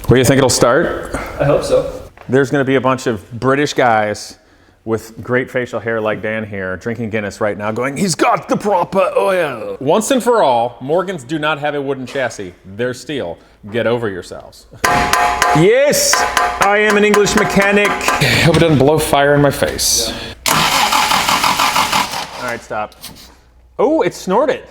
What do you think it'll start? I hope so. There's going to be a bunch of British guys with great facial hair like Dan here drinking Guinness right now going, he's got the proper oil. Once and for all, Morgans do not have a wooden chassis. They're steel. Get over yourselves. Yes, I am an English mechanic. I hope it doesn't blow fire in my face. Yeah. All right, stop. Oh, it snorted.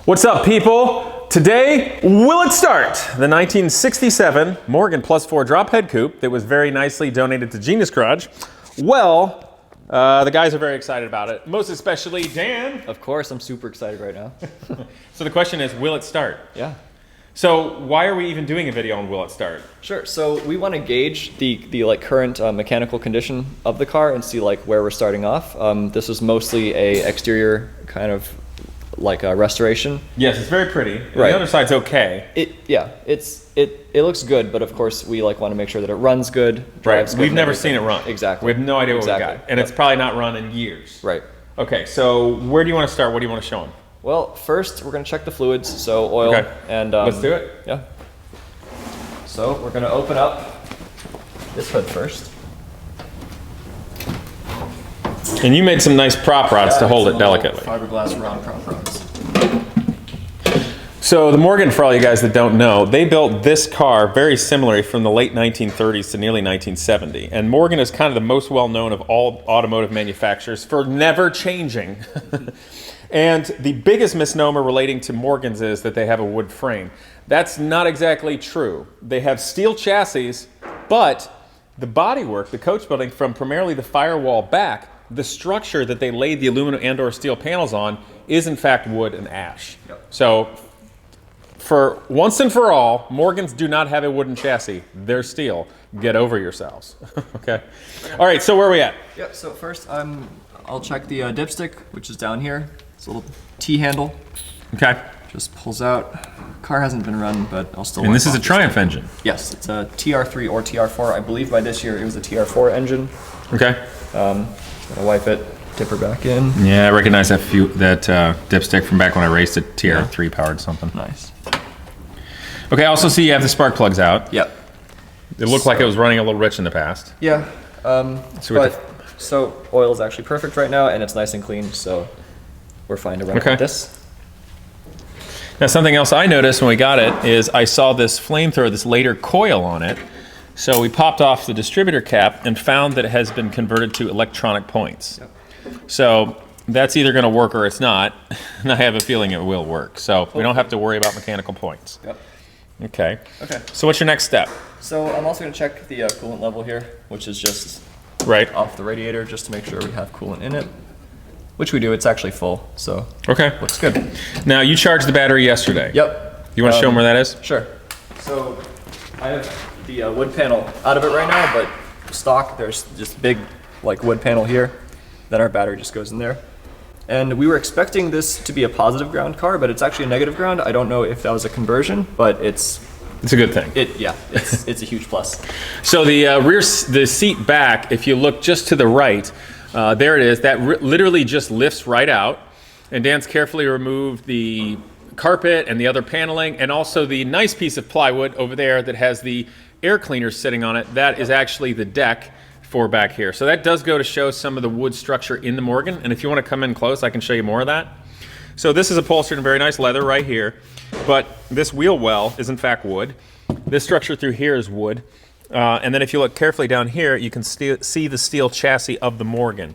What's up, people? Today, will it start? The 1967 Morgan Plus 4 drop head coupe that was very nicely donated to Genius Garage. Well, the guys are very excited about it, most especially Dan. Of course, I'm super excited right now. So the question is, will it start? Yeah. So why are we even doing a video on will it start? Sure. So we want to gauge the current mechanical condition of the car and see where we're starting off. This is mostly a exterior kind of restoration. Yes, it's very pretty. Right. The other side's okay. It looks good, but of course we want to make sure that it runs good, drives good. We've never seen it run. Exactly. We have no idea what we got, and it's probably not run in years. Right. Okay, so where do you want to start? What do you want to show them? Well, first we're going to check the fluids, so oil and. Let's do it. Yeah. So we're going to open up this hood first. And you made some nice prop rods to hold it delicately. Fiberglass round prop rods. So the Morgan, for all you guys that don't know, they built this car very similarly from the late 1930s to nearly 1970. And Morgan is kind of the most well-known of all automotive manufacturers for never changing. And the biggest misnomer relating to Morgans is that they have a wood frame. That's not exactly true. They have steel chassis, but the bodywork, the coach building from primarily the firewall back, the structure that they laid the aluminum and or steel panels on is in fact wood and ash. Yep. So for once and for all, Morgans do not have a wooden chassis. They're steel. Get over yourselves. Okay. All right, so where are we at? Yeah, so first I'll check the dipstick, which is down here. It's a little T-handle. Okay. Just pulls out. Car hasn't been run, but I'll still. And this is a Triumph engine. Yes, it's a TR3 or TR4. I believe by this year it was a TR4 engine. Okay. Gonna wipe it, dip her back in. Yeah, I recognize that dipstick from back when I raced it. TR3 powered something. Nice. Okay, I also see you have the spark plugs out. Yep. It looked like it was running a little rich in the past. Yeah. So oil is actually perfect right now, and it's nice and clean, so we're fine to run with this. Now, something else I noticed when we got it is I saw this flamethrower, this later coil on it. So we popped off the distributor cap and found that it has been converted to electronic points. Yep. So that's either going to work or it's not. And I have a feeling it will work. So we don't have to worry about mechanical points. Yep. Okay. Okay. So what's your next step? So I'm also going to check the coolant level here, which is just off the radiator, just to make sure we have coolant in it. Which we do. It's actually full, so looks good. Now, you charged the battery yesterday. Yep. You want to show them where that is? Sure. So I have the wood panel out of it right now, but stock, there's just big wood panel here. Then our battery just goes in there. And we were expecting this to be a positive ground car, but it's actually a negative ground. I don't know if that was a conversion, but it's a good thing. It's a huge plus. So the seat back, if you look just to the right, there it is. That literally just lifts right out. And Dan's carefully removed the carpet and the other paneling, and also the nice piece of plywood over there that has the air cleaner sitting on it. That is actually the deck for back here. So that does go to show some of the wood structure in the Morgan. And if you want to come in close, I can show you more of that. So this is upholstered in very nice leather right here. But this wheel well is in fact wood. This structure through here is wood. And then if you look carefully down here, you can see the steel chassis of the Morgan.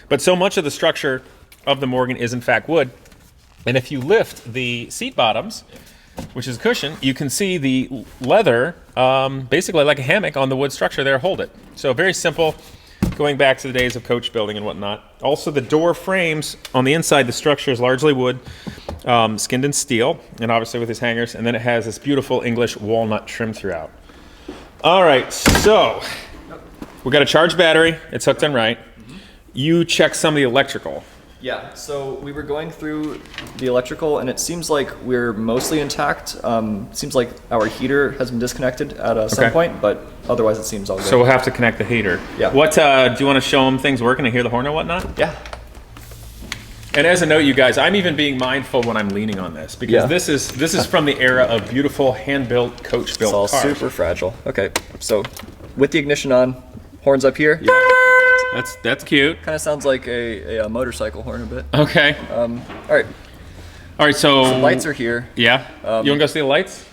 But so much of the structure of the Morgan is in fact wood. And if you lift the seat bottoms, which is a cushion, you can see the leather, basically like a hammock on the wood structure there, hold it. So very simple, going back to the days of coach building and whatnot. Also the door frames on the inside, the structure is largely wood, skinned in steel, and obviously with his hangers. And then it has this beautiful English walnut trim throughout. All right, so we got a charged battery. It's hooked in right. You check some of the electrical. Yeah, so we were going through the electrical, and it seems like we're mostly intact. Seems like our heater has been disconnected at some point, but otherwise it seems all good. So we'll have to connect the heater. Yeah. What do you want to show them things working and hear the horn or whatnot? Yeah. And as a note, you guys, I'm even being mindful when I'm leaning on this because this is from the era of beautiful hand-built, coach-built It's all cars. super fragile. Okay, so with the ignition on, horns up here. That's cute. Kind of sounds like a motorcycle horn a bit. Okay. All right. All right. So Lights are here. Yeah. You want to go see the lights?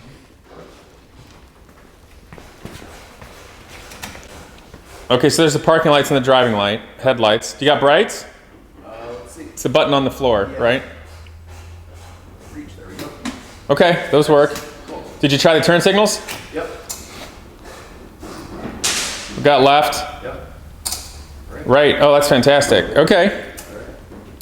Okay. So there's the parking lights and the driving light headlights. You got brights? Let's see. It's the button on the floor, right? Reach, there we go. Okay. Those work. Cool. Did you try the turn signals? Yep. We got left. Yep. Right. Oh, that's fantastic. Okay.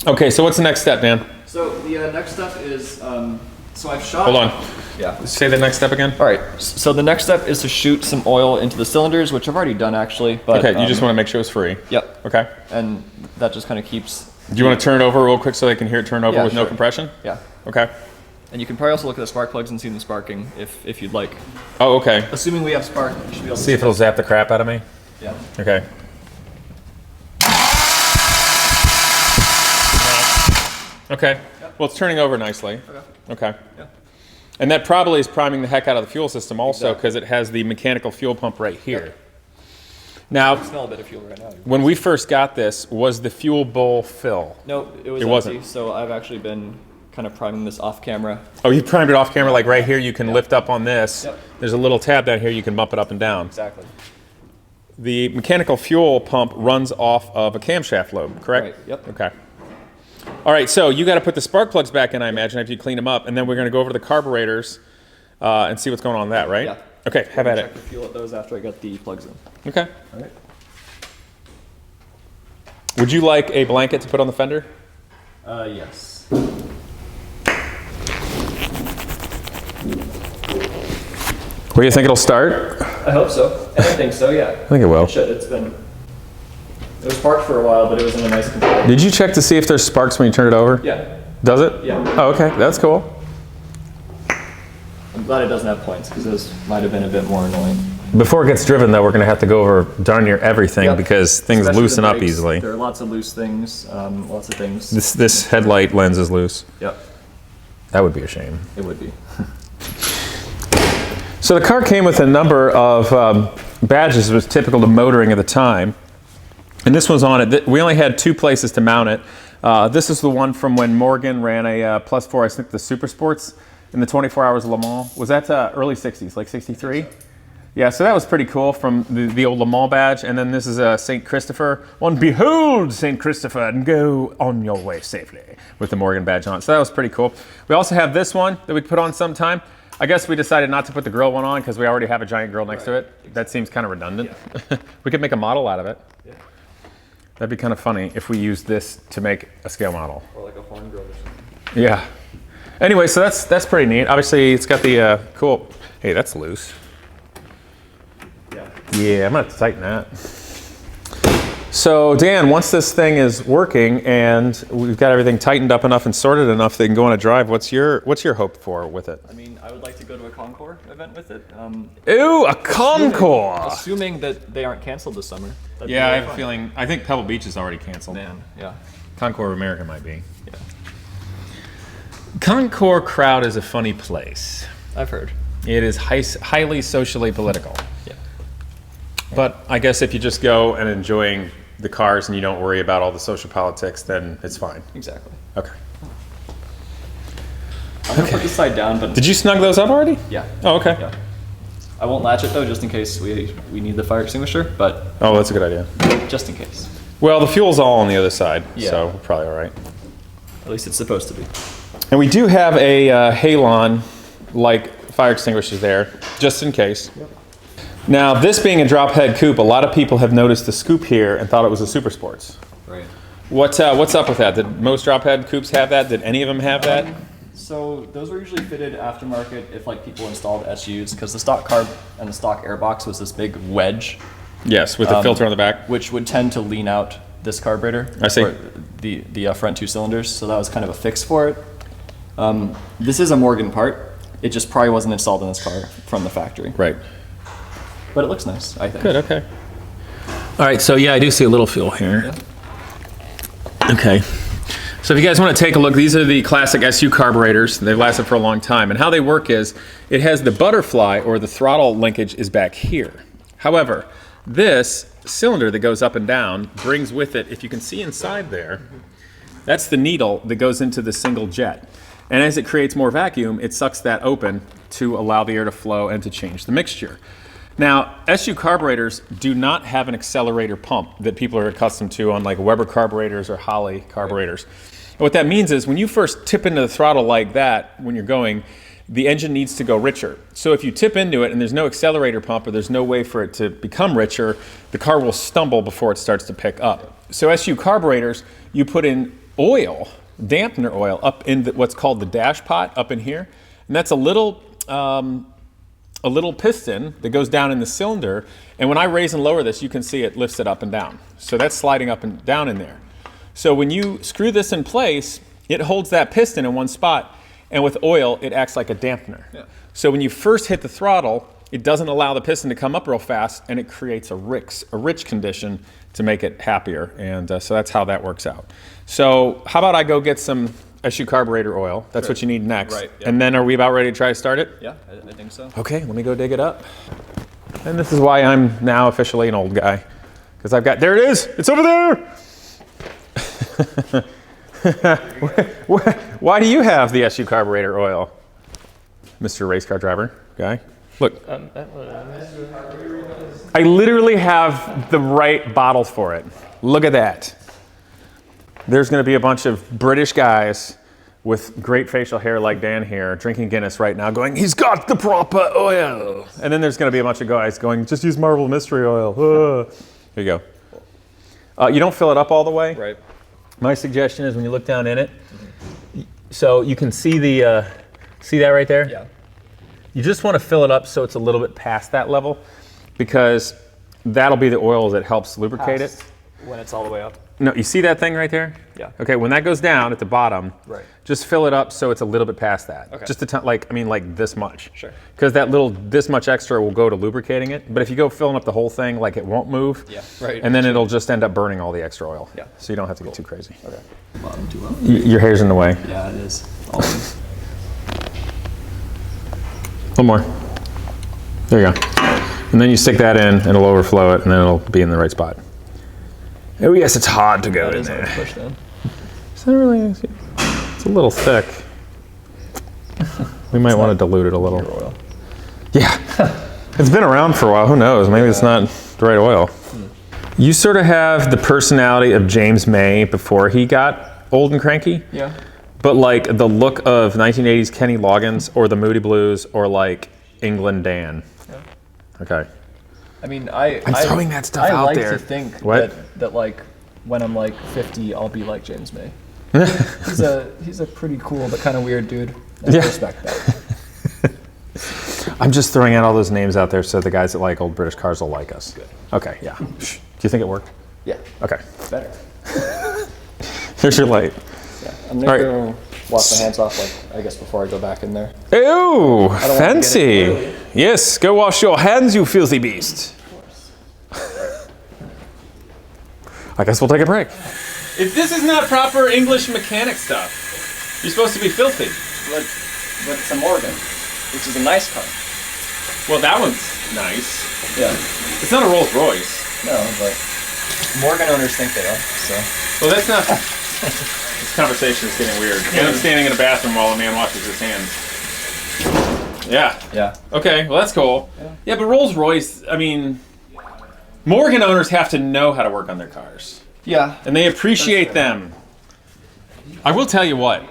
Okay. So what's the next step, Dan? So the next step is, so I've shot. Hold on. Yeah. Say the next step again. All right. So the next step is to shoot some oil into the cylinders, which I've already done actually. But, Okay. You just want to make sure it's free. Yep. Okay. And that just kind of keeps. Do you want to turn it over real quick so they can hear it turn over Yeah, with no sure. compression? Yeah. Okay. And you can probably also look at the spark plugs and see them sparking if you'd like. Oh, okay. Assuming we have spark, you should be able to See if it'll zap the crap out of me. Yeah. Okay. Okay. Well, it's turning over nicely. Okay. Yeah. And that probably is priming the heck out of the fuel system also Exactly. because it has the mechanical fuel pump right here. Now, Smell a bit of fuel right now. when we first got this, was the fuel bowl fill? No, it was It empty, wasn't. so I've actually been kind of priming this off camera. Oh, you primed it off camera, like right here you can lift up on this. Yep. There's a little tab down here you can bump it up and down. Exactly. The mechanical fuel pump runs off of a camshaft lobe, correct? Right, yep. Okay. All right, so you got to put the spark plugs back in, I imagine, after you clean them up, and then we're going to go over to the carburetors and see what's going on with that, right? Yeah. Okay, have at Check it. the fuel at those after I got the plugs in. Okay. All right. Would you like a blanket to put on the fender? Yes. Where do you think it'll start? I hope so. I think so, yeah. I think it will. It should. It was parked for a while, but it was in a nice condition. Did you check to see if there's sparks when you turn it over? Yeah. Does it? Yeah. Oh, okay. That's cool. I'm glad it doesn't have points because those might have been a bit more annoying. Before it gets driven, though, we're going to have to go over darn near everything Yep. because things Especially loosen the up brakes. easily. There are lots of loose things, lots of things. This headlight lens is loose. Yep, That would be a shame. it would be. So the car came with a number of badges that was typical to motoring at the time. And this one's on it. We only had two places to mount it. This is the one from when Morgan ran a +4, I think the Super Sports in the 24 Hours of Le Mans. Was that early 60s, like 63? Yeah, so that was pretty cool from the old Le Mans badge. And then this is St. Christopher. One, behold St. Christopher and go on your way safely with the Morgan badge on it. So that was pretty cool. We also have this one that we put on sometime. I guess we decided not to put the grill one on because we already have a giant grill next to it. That seems kind of redundant. Yeah. We could make a model out of it. Yeah. That'd be kind of funny if we used this to make a scale model. Or like a horn grill or something. Yeah. Anyway, so that's pretty neat. Obviously, it's got the cool. Hey, that's loose. Yeah. Yeah, I'm gonna have to tighten that. So Dan, once this thing is working and we've got everything tightened up enough and sorted enough they can go on a drive, what's your hope for with it? I mean, I would like to go to a Concours event with it. Ooh, a Concours! Assuming that they aren't canceled this summer. That'd be Yeah, I really have a fun. feeling. I think Pebble Beach is already canceled. Man, yeah. Concours America might be. Yeah. Concours crowd is a funny place. I've heard. It is highly socially political. Yeah. But I guess if you just go and enjoying the cars and you don't worry about all the social politics, then it's fine. Exactly. Okay. I'm gonna put this side down, but Did you snug those up already? yeah. Oh, okay. Yeah. I won't latch it though, just in case we need the fire extinguisher, but Oh, that's a good idea. just in case. Well, the fuel's all on the other side, Yeah. so we're probably all right. At least it's supposed to be. And we do have a Halon-like fire extinguisher there, just in case. Yep. Now, this being a drop head coupe, a lot of people have noticed the scoop here and thought it was a Super Sports. Right. What's up with that? Did most drop head coupes have that? Did any of them have that? So those were usually fitted aftermarket if like people installed SUs, because the stock carb and the stock airbox was this big wedge, Yes, with the filter on the back. which would tend to lean out this carburetor. I see. Or the front two cylinders. So that was kind of a fix for it. This is a Morgan part. It just probably wasn't installed in this car from the factory. Right. But it looks nice, I think. Good, okay. All right, so yeah, I do see a little fuel here. Yeah. Okay. So if you guys want to take a look, these are the classic SU carburetors. They've lasted for a long time. And how they work is, it has the butterfly, or the throttle linkage, is back here. However, this cylinder that goes up and down brings with it, if you can see inside there, that's the needle that goes into the single jet. And as it creates more vacuum, it sucks that open to allow the air to flow and to change the mixture. Now, SU carburetors do not have an accelerator pump that people are accustomed to on like Weber carburetors or Holley carburetors. And what that means is when you first tip into the throttle like that, when you're going, the engine needs to go richer. So if you tip into it and there's no accelerator pump, or there's no way for it to become richer, the car will stumble before it starts to pick up. So SU carburetors, you put in oil, dampener oil, up in what's called the dash pot up in here. And that's a little piston that goes down in the cylinder, and when I raise and lower this, you can see it lifts it up and down. So that's sliding up and down in there. So when you screw this in place, it holds that piston in one spot, and with oil, it acts like a dampener. Yeah. So when you first hit the throttle, it doesn't allow the piston to come up real fast, and it creates a rich condition to make it happier, and so that's how that works out. So how about I go get some SU carburetor oil. That's what you need next. Right, yeah. And then are we about ready to try to start it? Yeah, I think so. Okay, let me go dig it up. And this is why I'm now officially an old guy. Because I've got, there it is, it's over there. Why do you have the SU carburetor oil, Mr. Race Car Driver guy? Look. I literally have the right bottle for it. Look at that. There's going to be a bunch of British guys with great facial hair like Dan here drinking Guinness right now going, he's got the proper oil. And then there's going to be a bunch of guys going, just use Marvel Mystery Oil. Here you go. You don't fill it up all the way. Right. My suggestion is when you look down in it, so you can see the, see that right there? Yeah. You just want to fill it up so it's a little bit past that level, because that'll be the oil that helps lubricate it. When it's all the way up? No, you see that thing right there? Yeah. Okay, when that goes down at the bottom, right, just fill it up so it's a little bit past that. Okay. Just a ton, like this much. Sure. Because this much extra will go to lubricating it. But if you go filling up the whole thing, like it won't move. Yeah. Right. And then it'll just end up burning all the extra oil. Yeah. So you don't have to get too crazy. Okay. Bottom too low. Your hair's in the way. Yeah, it is. Always. One more. There you go. And then you stick that in, it'll overflow it, and then it'll be in the right spot. Oh yes, it's hard to go in there. Push down. It's not really, it's a little thick. We might want to dilute it a little. Oil. Yeah. It's been around for a while, who knows? Maybe it's not the right oil. You sort of have the personality of James May before he got old and cranky. Yeah. But like the look of 1980s Kenny Loggins, or the Moody Blues, or like England Dan. Yeah. Okay. I mean, I'm throwing that stuff out there. I like to think that like when I'm like 50, I'll be like James May. he's a pretty cool but kind of weird dude. I respect that. I'm just throwing out all those names out there so the guys that like old British cars will like us. Good. Okay, yeah. Do you think it worked? Yeah. Okay. Better. Here's your light. Yeah. I'm gonna wash my hands off, like, I guess, before I go back in there. Ew, fancy. Yes, go wash your hands, you filthy beast. I guess we'll take a break. If this is not proper English mechanic stuff, you're supposed to be filthy. But it's a Morgan, which is a nice car. Well, that one's nice. Yeah. It's not a Rolls Royce. No, but Morgan owners think they are, so. Well, that's not... This conversation is getting weird. And I'm standing in a bathroom while a man washes his hands. Yeah. Yeah. Okay, well that's cool. Yeah, but Rolls Royce, I mean, Morgan owners have to know how to work on their cars. Yeah. And they appreciate them. I will tell you what,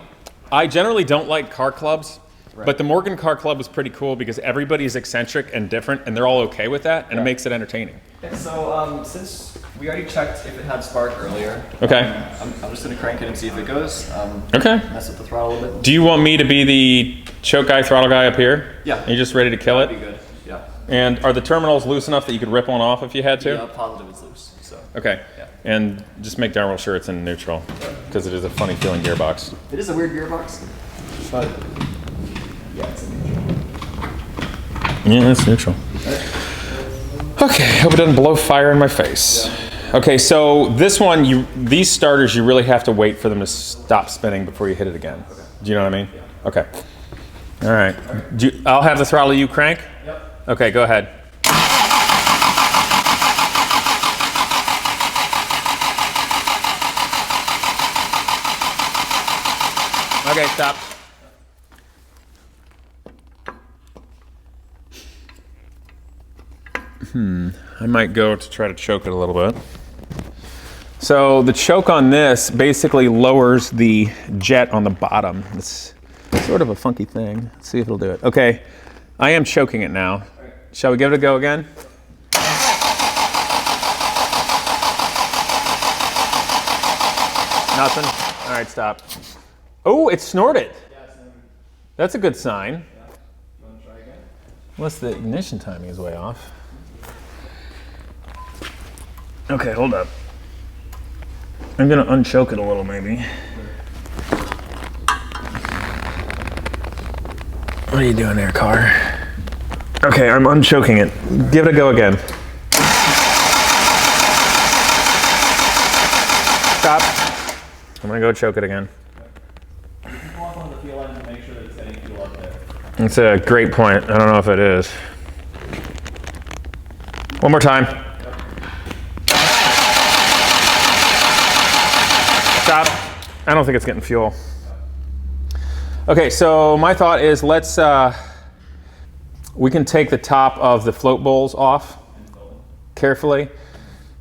I generally don't like car clubs, but the Morgan Car Club was pretty cool because everybody's eccentric and different, and they're all okay with that, and it makes it entertaining. And so, since we already checked if it had spark earlier, okay, I'm just gonna crank it and see if it goes. Okay. Mess with the throttle a bit. Do you want me to be the choke guy, throttle guy up here? Yeah. Are you just ready to kill it? That'd be good. Yeah. And are the terminals loose enough that you could rip one off if you had to? Yeah, positive it's loose. So. Okay. Yeah. And just make darn well sure it's in neutral, because it is a funny feeling gearbox. It is a weird gearbox, but yeah, it's in neutral. Yeah, it's neutral. Okay, hope it doesn't blow fire in my face. Yeah. Okay, so this one, these starters, you really have to wait for them to stop spinning before you hit it again. Okay. Do you know what I mean? Yeah. Okay. All right. I'll have the throttle, you crank? Yep. Okay, go ahead. Okay, stop. I might go to try to choke it a little bit. So the choke on this basically lowers the jet on the bottom. It's sort of a funky thing. Let's see if it'll do it. Okay, I am choking it now. Shall we give it a go again? Nothing? All right, stop. Oh, it snorted. That's a good sign. You want to try again? Unless the ignition timing is way off. Okay, hold up. I'm gonna unchoke it a little, maybe. What are you doing there, car? Okay, I'm unchoking it. Give it a go again. Stop. I'm gonna go choke it again. Pull off one of the fuel lines and make sure that it's getting fuel up there. That's a great point. I don't know if it is. One more time. Stop. I don't think it's getting fuel. Okay, so my thought is we can take the top of the float bowls off carefully.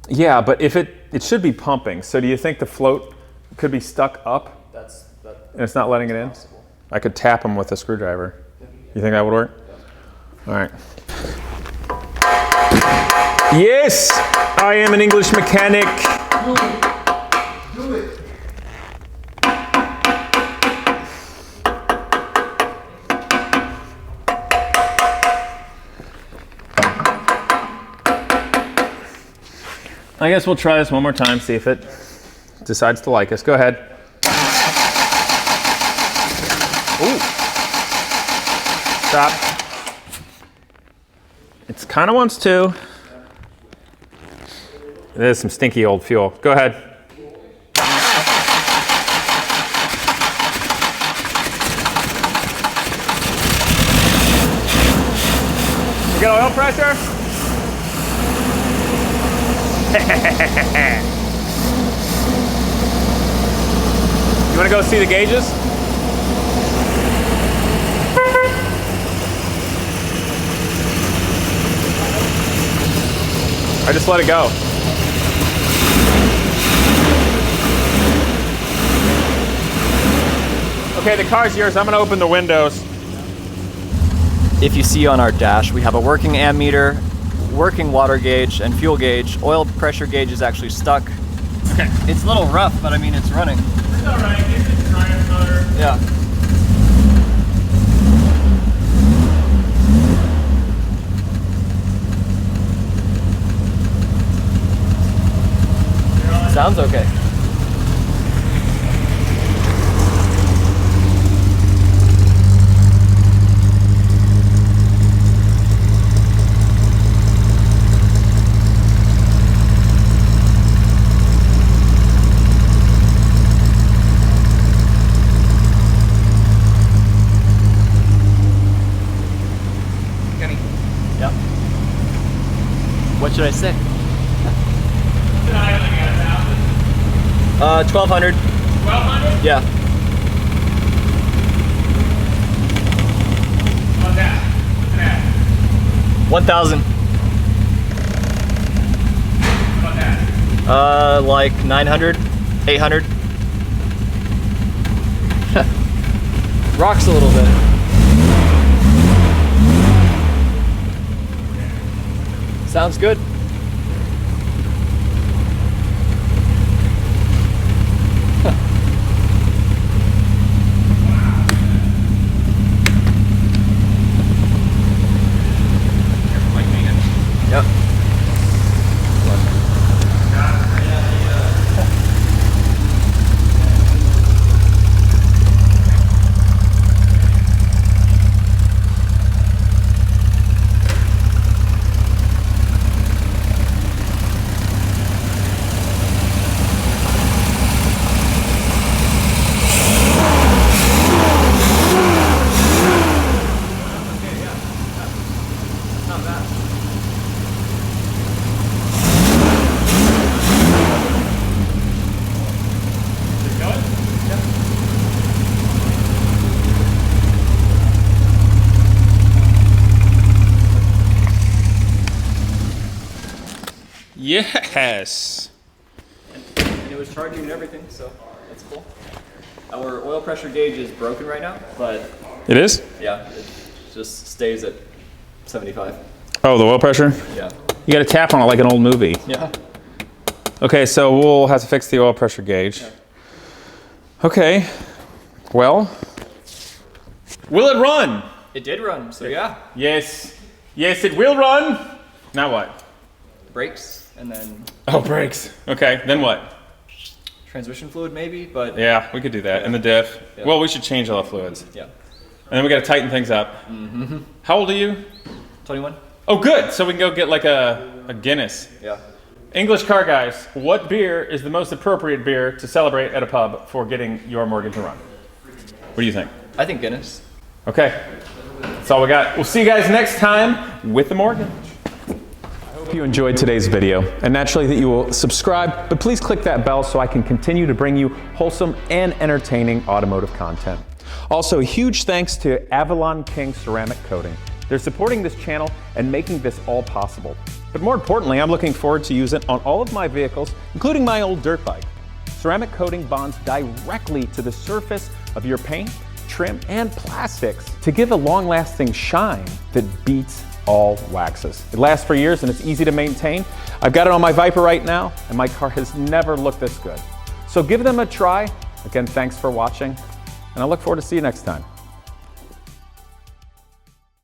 Yeah, but if it should be pumping. So do you think the float could be stuck up and it's not letting it in? Possible. I could tap them with a screwdriver. You think that would work? All right. Yes, I am an English mechanic. Do it. I guess we'll try this one more time, see if it decides to like us. Go ahead. Ooh. Stop. It kind of wants to. There's some stinky old fuel. Go ahead. You got oil pressure? You want to go see the gauges? I just let it go. Okay, the car's yours. I'm going to open the windows. If you see on our dash, we have a working ammeter, working water gauge, and fuel gauge. Oil pressure gauge is actually stuck. Okay. It's a little rough, but I mean, it's running. It's all right. It's a Triumph motor. Yeah. Sounds okay. Yep. What should I say? 1200. 1200? Yeah. What's that? What's that? 1000. What's that? Like 900, 800. Rocks a little bit. Sounds good. Yep. Yes. And it was charging and everything, so that's cool. Our oil pressure gauge is broken right now, but It is? yeah, it just stays at 75. Oh, the oil pressure? Yeah. You got to tap on it like an old movie. Yeah. Okay, so we'll have to fix the oil pressure gauge. Yeah. Okay. Well, will it run? It did run, so yeah. Yes. Yes, it will run. Now what? Brakes, and then Oh, brakes. Okay, then what? transmission fluid maybe, but Yeah, we could do that. And the diff. Yeah. Well, we should change all the fluids. yeah. And then we got to tighten things up. Mm-hmm. How old are you? 21? Oh, good. So we can go get like a Guinness. Yeah. English car guys, what beer is the most appropriate beer to celebrate at a pub for getting your Morgan to run? What do you think? I think Guinness. Okay, that's all we got. We'll see you guys next time with the Morgan. I hope you enjoyed today's video, and naturally that you will subscribe, but please click that bell so I can continue to bring you wholesome and entertaining automotive content. Also, a huge thanks to Avalon King ceramic coating. They're supporting this channel and making this all possible. But more importantly, I'm looking forward to use it on all of my vehicles, including my old dirt bike. Ceramic coating bonds directly to the surface of your paint, trim, and plastics to give a long-lasting shine that beats all waxes. It lasts for years and it's easy to maintain. I've got it on my Viper right now, and my car has never looked this good. So give them a try. Again, thanks for watching, and I look forward to see you next time.